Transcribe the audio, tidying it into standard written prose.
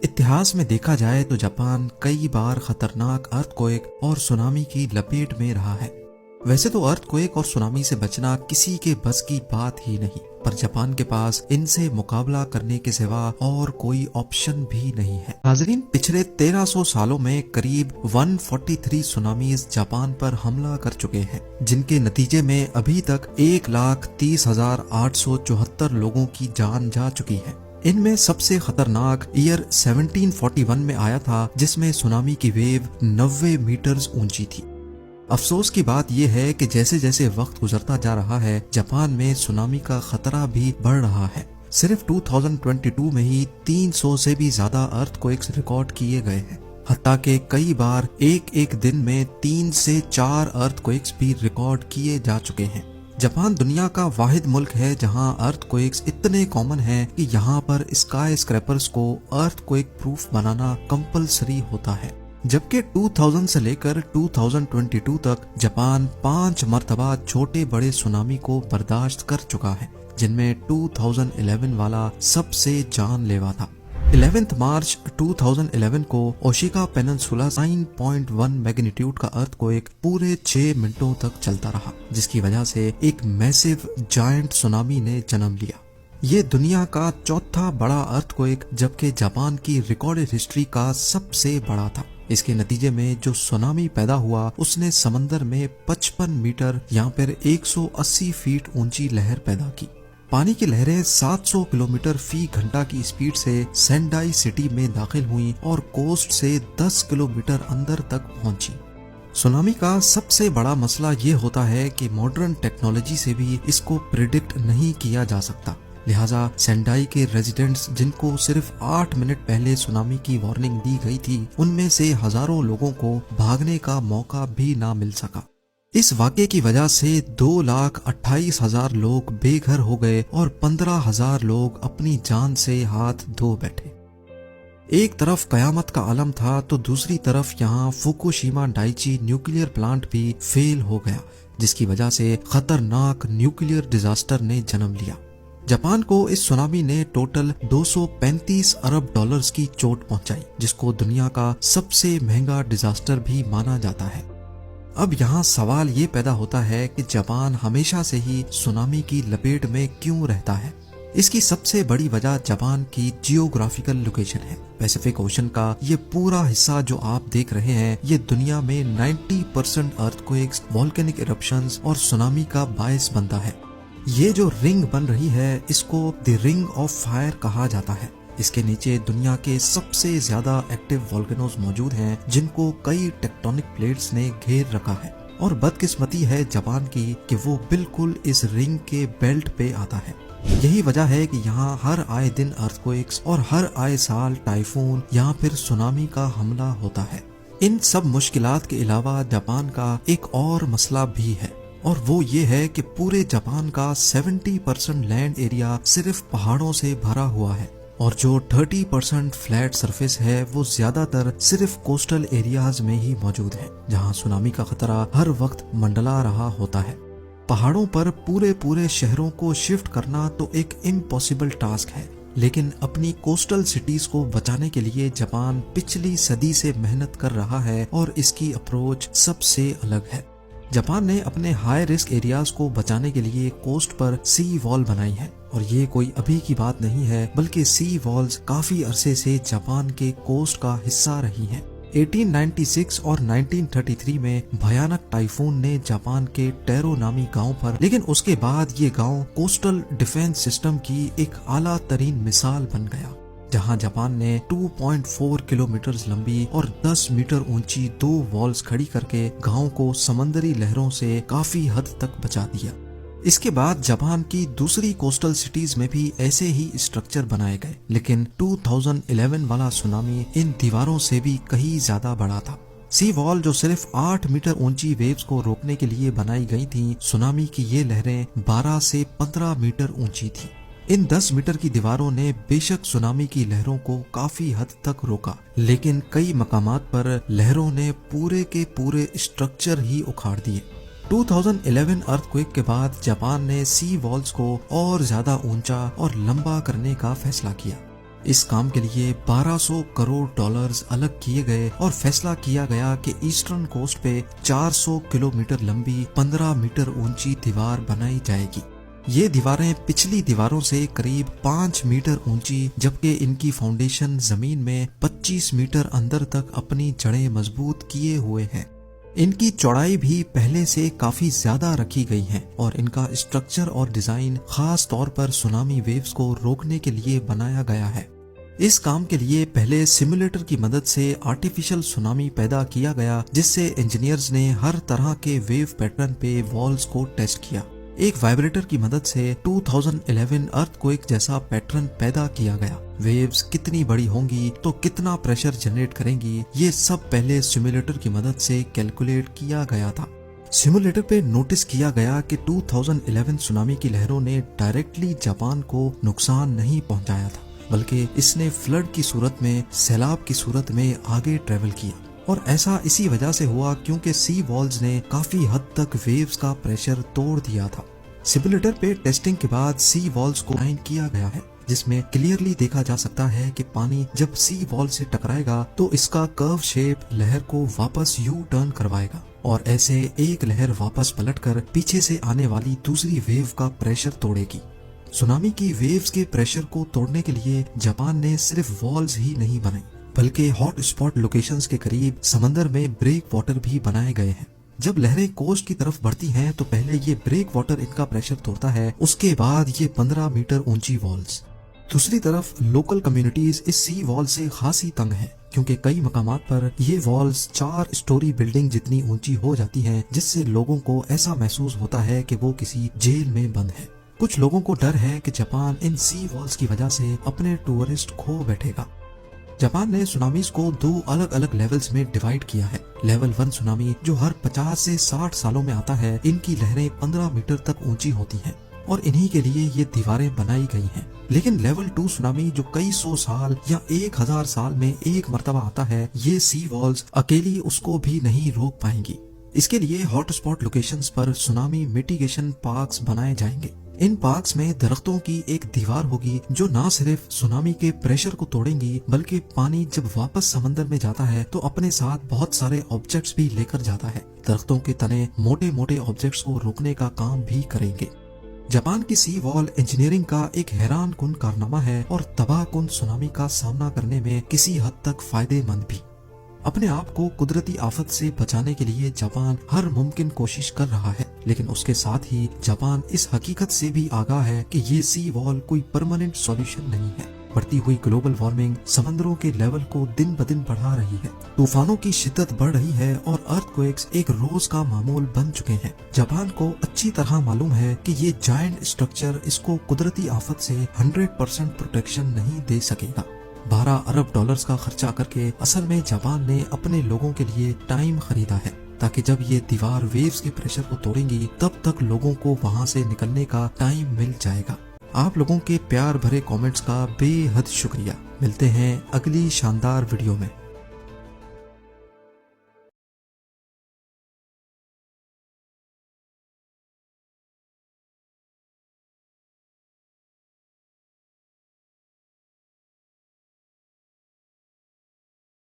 इतिहास में देखा जाए तो जापान कई बार खतरनाक अर्थक्वेक और सुनामी की लपेट में रहा है। वैसे तो अर्थक्वेक और सुनामी से बचना किसी के बस की बात ही नहीं, पर जापान के पास इनसे मुकाबला करने के सिवा और कोई ऑप्शन भी नहीं है। नाज़रीन, पिछले 1300 सालों में करीब 143 सुनामीज जापान पर हमला कर चुके हैं, जिनके नतीजे में अभी तक 1,30,874 लोगों की जान जा चुकी है। इनमें सबसे खतरनाक ईयर 1741 में आया था, जिसमें सुनामी की वेव 90 मीटर्स ऊंची थी। अफसोस की बात यह है कि जैसे जैसे वक्त गुजरता जा रहा है, जापान में सुनामी का खतरा भी बढ़ रहा है। सिर्फ 2022 में ही 300 से भी ज्यादा अर्थक्वेक्स रिकॉर्ड किए गए हैं। हत्ता के कई बार एक एक दिन में 3 से 4 अर्थक्वेक्स भी रिकॉर्ड किए जा चुके हैं। जापान दुनिया का वाहिद मुल्क है जहां अर्थक्वेक्स इतने कॉमन हैं कि यहां पर स्काई स्क्रैपर्स को अर्थक्वेक प्रूफ बनाना कंपलसरी होता है। जबकि 2000 से लेकर 2022 तक जापान 5 मर्तबा छोटे बड़े सुनामी को बर्दाश्त कर चुका है, जिनमें 2011 वाला सबसे जानलेवा था। 11 मार्च 2011 को ओशिका पेनिनसुला 9.1 मैग्नीट्यूड का अर्थक्वेक पूरे 6 मिनटों तक चलता रहा, जिसकी वजह से एक मैसिव जायंट सुनामी ने जन्म लिया। ये दुनिया का चौथा बड़ा अर्थक्वेक, जबकि जापान की रिकॉर्डेड हिस्ट्री का सबसे बड़ा था। इसके नतीजे में जो सुनामी पैदा हुआ, उसने समंदर में 55 मीटर या फिर 180 फीट ऊंची लहर पैदा की। पानी की लहरें 700 किलोमीटर फी घंटा की स्पीड से सेंडाई सिटी में दाखिल हुई और कोस्ट से 10 किलोमीटर अंदर तक पहुंची। सुनामी का सबसे बड़ा मसला ये होता है कि मॉडर्न टेक्नोलॉजी से भी इसको प्रिडिक्ट नहीं किया जा सकता। लिहाजा सेंडाई के रेजिडेंट्स, जिनको सिर्फ 8 मिनट पहले सुनामी की वार्निंग दी गई थी, उनमें से हजारों लोगों को भागने का मौका भी ना मिल सका। इस वाक़े की वजह से 2,28,000 लोग बेघर हो गए और 15,000 लोग अपनी जान से हाथ धो बैठे। एक तरफ कयामत का आलम था तो दूसरी तरफ यहाँ फुकुशिमा डाइची न्यूक्लियर प्लांट भी फेल हो गया, जिसकी वजह से खतरनाक न्यूक्लियर डिजास्टर ने जन्म लिया। जापान को इस सुनामी ने टोटल 235 अरब डॉलर्स की चोट पहुंचाई, जिसको दुनिया का सबसे महंगा डिजास्टर भी माना जाता है। अब यहाँ सवाल ये पैदा होता है कि जापान हमेशा से ही सुनामी की लपेट में क्यों रहता है। इसकी सबसे बड़ी वजह जापान की जियोग्राफिकल लोकेशन है। पैसिफिक ओशन का ये पूरा हिस्सा जो आप देख रहे हैं, ये दुनिया में 90% अर्थक्वेक्स, वोल्केनिक इरप्शंस और सुनामी का बायस बनता है। ये जो रिंग बन रही है, इसको द रिंग ऑफ फायर कहा जाता है। इसके नीचे दुनिया के सबसे ज्यादा एक्टिव वोल्केनोज मौजूद हैं, जिनको कई टेक्टोनिक प्लेट्स ने घेर रखा है। और बदकिस्मती है जापान की कि वो बिल्कुल इस रिंग के बेल्ट पे आता है। यही वजह है कि यहाँ हर आए दिन अर्थक्वेक्स और हर आए साल टाइफून या फिर सुनामी का हमला होता है। इन सब मुश्किलात के अलावा जापान का एक और मसला भी है, और वो ये है कि पूरे जापान का 70% लैंड एरिया सिर्फ पहाड़ों से भरा हुआ है, और जो 30% फ्लैट सरफेस है वो ज्यादातर सिर्फ कोस्टल एरियाज में ही मौजूद है, जहां सुनामी का खतरा हर वक्त मंडला रहा होता है। पहाड़ों पर पूरे पूरे शहरों को शिफ्ट करना तो एक इम्पॉसिबल टास्क है, लेकिन अपनी कोस्टल सिटीज को बचाने के लिए जापान पिछली सदी से मेहनत कर रहा है और इसकी अप्रोच सबसे अलग है। जापान ने अपने हाई रिस्क एरियाज को बचाने के लिए कोस्ट पर सी वॉल बनाई है, और ये कोई अभी की बात नहीं है, बल्कि सी वॉल्स काफी अरसे से जापान के कोस्ट का हिस्सा रही हैं। 1896 और 1933 में भयानक टाइफून ने जापान के टेरो नामी गांव पर, लेकिन उसके बाद ये गांव कोस्टल डिफेंस सिस्टम की एक आला तरीन मिसाल बन गया, जहां जापान ने 2.4 किलोमीटर लंबी और 10 मीटर ऊंची 2 वॉल्स खड़ी करके गांव को समंदरी लहरों से काफी हद तक बचा दिया। इसके बाद जापान की दूसरी कोस्टल सिटीज में भी ऐसे ही स्ट्रक्चर बनाए गए, लेकिन 2011 वाला सुनामी इन दीवारों से भी कहीं ज्यादा बड़ा था। सी वॉल जो सिर्फ 8 मीटर ऊंची वेव्स को रोकने के लिए बनाई गई थी, सुनामी की ये लहरें 12 से 15 मीटर ऊंची थी। इन 10 मीटर की दीवारों ने बेशक सुनामी की लहरों को काफी हद तक रोका, लेकिन कई मकामात पर लहरों ने पूरे के पूरे स्ट्रक्चर ही उखाड़ दिए। 2011 अर्थक्वेक के बाद जापान ने सी वॉल्स को और ज्यादा ऊंचा और लंबा करने का फैसला किया। इस काम के लिए 1200 करोड़ डॉलर्स अलग किए गए और फैसला किया गया कि ईस्टर्न कोस्ट पे 400 किलोमीटर लंबी 15 मीटर ऊंची दीवार बनाई जाएगी। ये दीवारें पिछली दीवारों से करीब 5 मीटर ऊंची, जबकि इनकी फाउंडेशन जमीन में 25 मीटर अंदर तक अपनी जड़ें मजबूत किए हुए हैं। इनकी चौड़ाई भी पहले से काफी ज्यादा रखी गई है और इनका स्ट्रक्चर और डिजाइन खास तौर पर सुनामी वेव्स को रोकने के लिए बनाया गया है। इस काम के लिए पहले सिमुलेटर की मदद से आर्टिफिशियल सुनामी पैदा किया गया, जिससे इंजीनियर्स ने हर तरह के वेव पैटर्न पे वॉल्स को टेस्ट किया। एक वाइब्रेटर की मदद से 2011 अर्थक्वेक जैसा पैटर्न पैदा किया गया। वेव्स कितनी बड़ी होंगी तो कितना प्रेशर जनरेट करेंगी, ये सब पहले सिमुलेटर की मदद से कैलकुलेट किया गया था। सिमुलेटर पे नोटिस किया गया कि 2011 सुनामी की लहरों ने डायरेक्टली जापान को नुकसान नहीं पहुंचाया था, बल्कि इसने फ्लड की सूरत में, सैलाब की सूरत में आगे ट्रेवल किया। और ऐसा इसी वजह से हुआ क्योंकि सी वॉल्स ने काफी हद तक वेव्स का प्रेशर तोड़ दिया था। सिमुलेटर पे टेस्टिंग के बाद सी वॉल्स को डिजाइन किया गया है, जिसमें क्लियरली देखा जा सकता है कि पानी जब सी वॉल से टकराएगा तो इसका कर्व शेप लहर को वापस यू टर्न करवाएगा और ऐसे एक लहर वापस पलटकर पीछे से आने वाली दूसरी वेव का प्रेशर तोड़ेगी। सुनामी की वेव्स के प्रेशर को तोड़ने के लिए जापान ने सिर्फ वॉल्स ही नहीं बनाई, बल्कि हॉट स्पॉट लोकेशंस के करीब समंदर में ब्रेक वाटर भी बनाए गए हैं। जब लहरें कोस्ट की तरफ बढ़ती हैं तो पहले ये ब्रेक वाटर इनका प्रेशर तोड़ता है, उसके बाद ये 15 मीटर ऊंची वॉल्स। दूसरी तरफ लोकल कम्युनिटीज इस सी वॉल से खासी तंग हैं, क्योंकि कई मकामात पर ये वॉल्स 4 स्टोरी बिल्डिंग जितनी ऊंची हो जाती हैं, जिससे लोगों को ऐसा महसूस होता है कि वो किसी जेल में बंद है। कुछ लोगों को डर है कि जापान इन सी वॉल्स की वजह से अपने टूरिस्ट खो बैठेगा। जापान ने सुनामीज को 2 अलग अलग लेवल्स में डिवाइड किया है। लेवल 1 सुनामी जो हर 50 से 60 सालों में आता है, इनकी लहरें 15 मीटर तक ऊंची होती हैं और इन्हीं के लिए ये दीवारें बनाई गई हैं। लेकिन लेवल 2 सुनामी जो कई 100 साल या 1000 साल में एक मर्तबा आता है, ये सी वॉल्स अकेली उसको भी नहीं रोक पाएंगी। इसके लिए हॉट स्पॉट लोकेशंस पर सुनामी मिटिगेशन पार्क्स बनाए जाएंगे। इन पार्क्स में दरख्तों की एक दीवार होगी जो न सिर्फ सुनामी के प्रेशर को तोड़ेंगी, बल्कि पानी जब वापस समंदर में जाता है तो अपने साथ बहुत सारे ऑब्जेक्ट्स भी लेकर जाता है। दरख्तों के तने मोटे मोटे ऑब्जेक्ट्स को रोकने का काम भी करेंगे। जापान की सी वॉल इंजीनियरिंग का एक हैरान कुन कारनामा है और तबाहकुन सुनामी का सामना करने में किसी हद तक फायदेमंद भी। अपने आप को कुदरती आफत से बचाने के लिए जापान हर मुमकिन कोशिश कर रहा है, लेकिन उसके साथ ही जापान इस हकीकत से भी आगाह है कि ये सी वॉल कोई परमानेंट सॉल्यूशन नहीं है। बढ़ती हुई ग्लोबल वार्मिंग समंदरों के लेवल को दिन ब दिन बढ़ा रही है, तूफानों की शिद्दत बढ़ रही है और अर्थक्वेक्स एक रोज का मामूल बन चुके हैं। जापान को अच्छी तरह मालूम है कि ये जायंट स्ट्रक्चर इसको कुदरती आफत से 100% प्रोटेक्शन नहीं दे सकेगा। 12 अरब डॉलर्स का खर्चा करके असल में जापान ने अपने लोगों के लिए टाइम खरीदा है, ताकि जब ये दीवार वेव्स के प्रेशर को तोड़ेंगी तब तक लोगों को वहां से निकलने का टाइम मिल जाएगा। आप लोगों के प्यार भरे कमेंट्स का बेहद शुक्रिया। मिलते हैं अगली शानदार वीडियो में।